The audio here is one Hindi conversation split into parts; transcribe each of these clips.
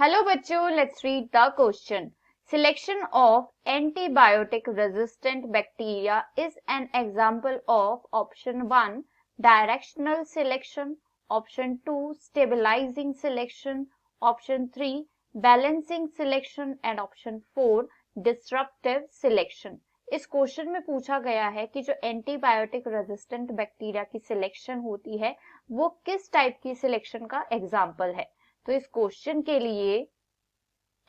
हेलो बच्चों, let's read the question. Selection of antibiotic resistant bacteria is an example of option 1 directional selection, option 2 stabilizing selection, option 3 balancing selection and option 4 disruptive selection. इस क्वेश्चन में पूछा गया है कि जो एंटीबायोटिक रेजिस्टेंट बैक्टीरिया की सिलेक्शन होती है वो किस टाइप की सिलेक्शन का एग्जाम्पल है. तो इस क्वेश्चन के लिए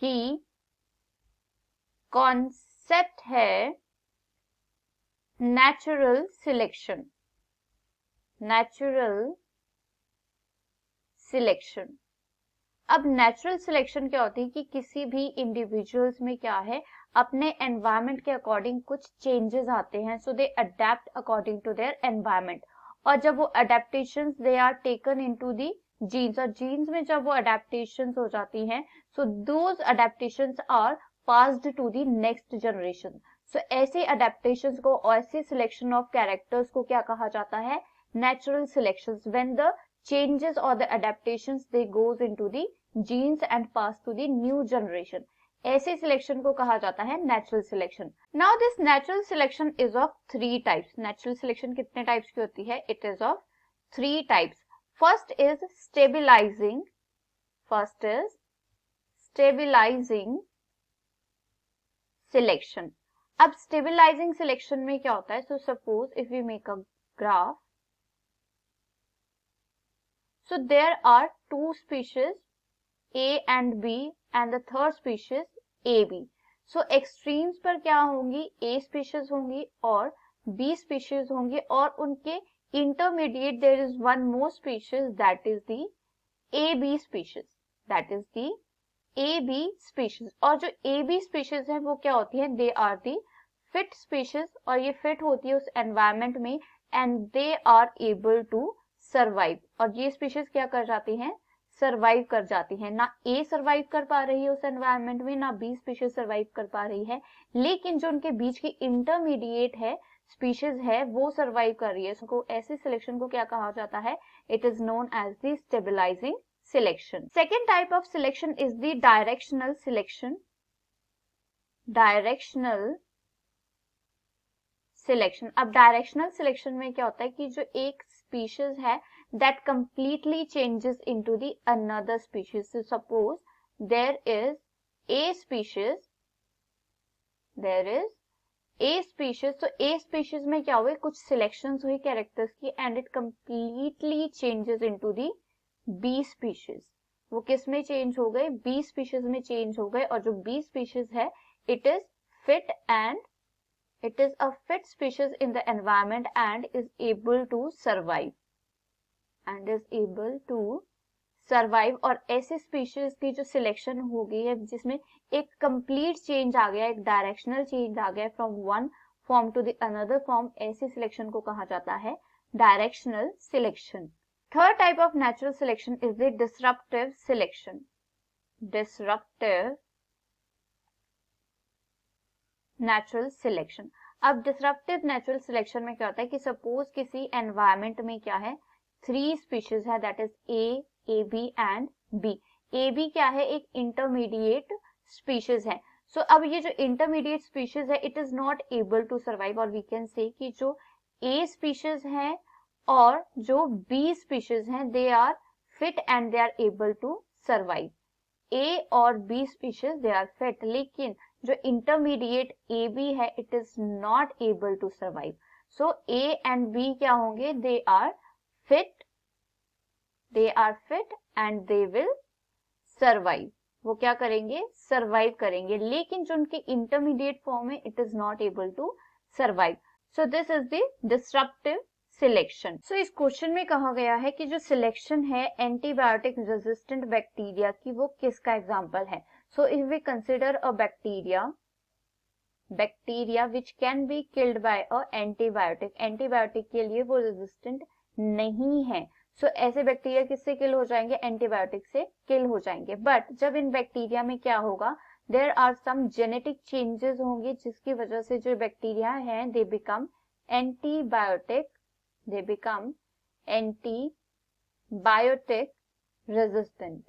की कॉन्सेप्ट है नेचुरल सिलेक्शन. Natural selection. अब नेचुरल सिलेक्शन क्या होती है कि किसी भी इंडिविजुअल्स में क्या है, अपने एनवायरमेंट के अकॉर्डिंग कुछ चेंजेस आते हैं, so they adapt according to their environment. और जब वो adaptations they are taken into the genes, और जीन्स में जब वो अडेप्टेशंस हो जाती हैं, so those adaptations are passed to the next generation. So ऐसे अडेप्टेशंस को, ऐसे सिलेक्शन ऑफ कैरेक्टर्स को क्या कहा जाता है, natural selections. When the changes or the adaptations they goes into the genes and pass to the new generation. ऐसे सिलेक्शन को कहा जाता है natural selection. Now this natural selection is of 3 types. Natural selection कितने टाइप्स की होती है? It is of 3 types. First is stabilising. First is stabilising selection. अब स्टेबिलाइजिंग सिलेक्शन में क्या होता है? So suppose if we make a graph, so there are 2 species A and B and the third species AB. so extremes पर क्या होंगी? A species होंगी और B species होंगी, और उनके intermediate there is one more species, that is the AB species. that is the AB species. और जो AB species है वो क्या होती है? they are the fit species, और ये fit होती है उस environment में and they are able to survive. और ये स्पीशीज क्या कर जाती हैं? सर्वाइव कर जाती हैं. ना ए सर्वाइव कर पा रही है उस एनवायरनमेंट में, ना बी स्पीशीज सर्वाइव कर पा रही है, लेकिन जो उनके बीच की इंटरमीडिएट है स्पीशीज है वो सर्वाइव कर रही है. इसको ऐसे सिलेक्शन को क्या कहा जाता है? It is known as the stabilising selection. Second type of selection is the directional selection. Directional selection. अब डायरेक्शनल सिलेक्शन में क्या होता है कि जो एक स्पीशीज है that completely changes into the another species. So suppose there is a species, so A species में क्या हुए? कुछ selections हुई characters की and it completely changes into the B species. वो किस में change हो गए? B species में change हो गए. और जो B species है it is fit and it is a fit species in the environment and is able to survive. और ऐसे स्पीशीज की जो सिलेक्शन हो गई है जिसमें एक कंप्लीट चेंज आ गया, एक डायरेक्शनल चेंज आ गया from one form to the another form, ऐसे सिलेक्शन को कहा जाता है directional selection. Third type of natural selection is the disruptive selection. Disruptive natural selection. अब डिसरप्टिव नेचुरल सिलेक्शन में क्या होता है कि सपोज किसी एनवायरमेंट में क्या है, 3 स्पीशीज है, that is A, AB and B. AB क्या है? एक इंटरमीडिएट स्पीशीज है. सो अब ये जो इंटरमीडिएट स्पीशीज है it is not able to survive, और वी कैन से कि जो A स्पीशीज है और जो B स्पीशीज है they are fit and they are able to survive. A और B species they are fit, लेकिन जो इंटरमीडिएट AB है it is not able to survive. So A and B क्या होंगे? They are fit and they will survive. वो क्या करेंगे? सर्वाइव करेंगे, लेकिन जो उनके इंटरमीडिएट फॉर्म है it is not able to survive. So this is the disruptive selection. So इस क्वेश्चन में कहा गया है कि जो सिलेक्शन है एंटीबायोटिक रेजिस्टेंट बैक्टीरिया की वो किसका एग्जाम्पल है. So if we consider a bacteria which can be killed by a antibiotic, antibiotic के लिए वो रेजिस्टेंट नहीं है. सो ऐसे बैक्टीरिया किससे किल हो जाएंगे? एंटीबायोटिक से किल हो जाएंगे. बट जब इन बैक्टीरिया में क्या होगा, there are some genetic changes होंगे जिसकी वजह से जो बैक्टीरिया है they become antibiotic resistant.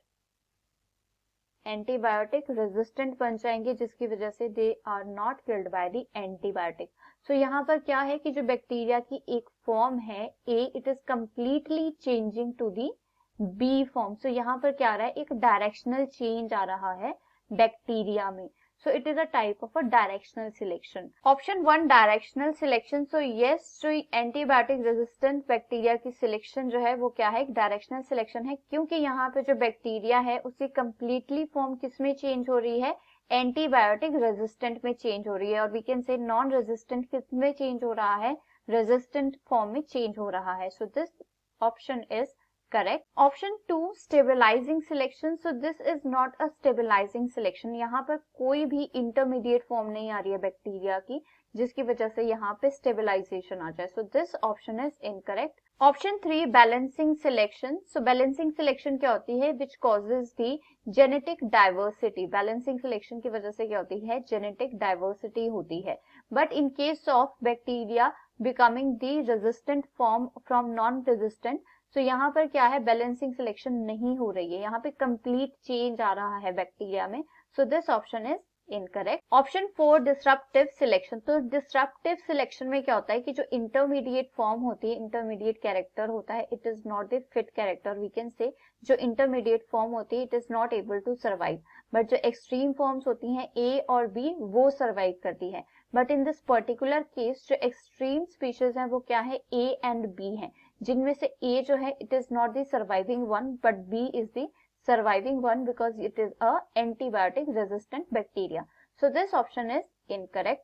Antibiotic resistant बन जाएंगे, जिसकी वजह से they are not killed by the antibiotic. So यहाँ पर क्या है कि जो बैक्टीरिया की एक फॉर्म है A, it is completely changing to the B form. So यहाँ पर क्या आ रहा है, एक डायरेक्शनल चेंज आ रहा है बैक्टीरिया में। So it is a type of a directional selection. Option 1 directional selection. So yes, जो antibiotic resistant bacteria की selection जो है वो क्या है, एक directional selection है, क्योंकि यहाँ पे जो बैक्टीरिया है उसकी completely form किस में change हो रही है, एंटीबायोटिक रेजिस्टेंट में चेंज हो रही है, और we can say non resistant किस में चेंज हो रहा है, रेजिस्टेंट फॉर्म में चेंज हो रहा है। So this option is correct. Option 2 stabilising selection. So this is not a stabilising selection, यहाँ पर कोई भी इंटरमीडिएट फॉर्म नहीं आ रही है बैक्टीरिया की जिसकी वजह से यहाँ पे स्टेबलाइजेशन आ जाए। सो this option is incorrect. Option 3 balancing selection. So balancing selection क्या होती है, which causes the genetic diversity. Balancing selection की वजह से क्या होती है, जेनेटिक डाइवर्सिटी होती है। But in case of bacteria becoming the resistant form from non resistant, तो यहाँ पर क्या है, बैलेंसिंग सिलेक्शन नहीं हो रही है, यहाँ पे कंप्लीट चेंज आ रहा है बैक्टीरिया में। सो this option is incorrect. Option 4 disruptive selection. तो डिसरप्टिव सिलेक्शन में क्या होता है कि जो इंटरमीडिएट फॉर्म होती है, इंटरमीडिएट कैरेक्टर होता है, it is not the fit character, we can say जो इंटरमीडिएट फॉर्म होती है it is not able to survive, but जो एक्सट्रीम फॉर्म्स होती हैं ए और बी वो सर्वाइव करती है। But in this particular case जो एक्सट्रीम स्पीशीज हैं वो क्या है, ए एंड बी है, जिनमें से ए जो है it is not the surviving one but B is the surviving one because it is a antibiotic resistant bacteria. So this option is incorrect.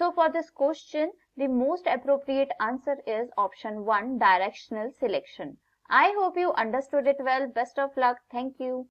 So for this question, the most appropriate answer is option 1 directional selection. I hope you understood it well. Best of luck. Thank you.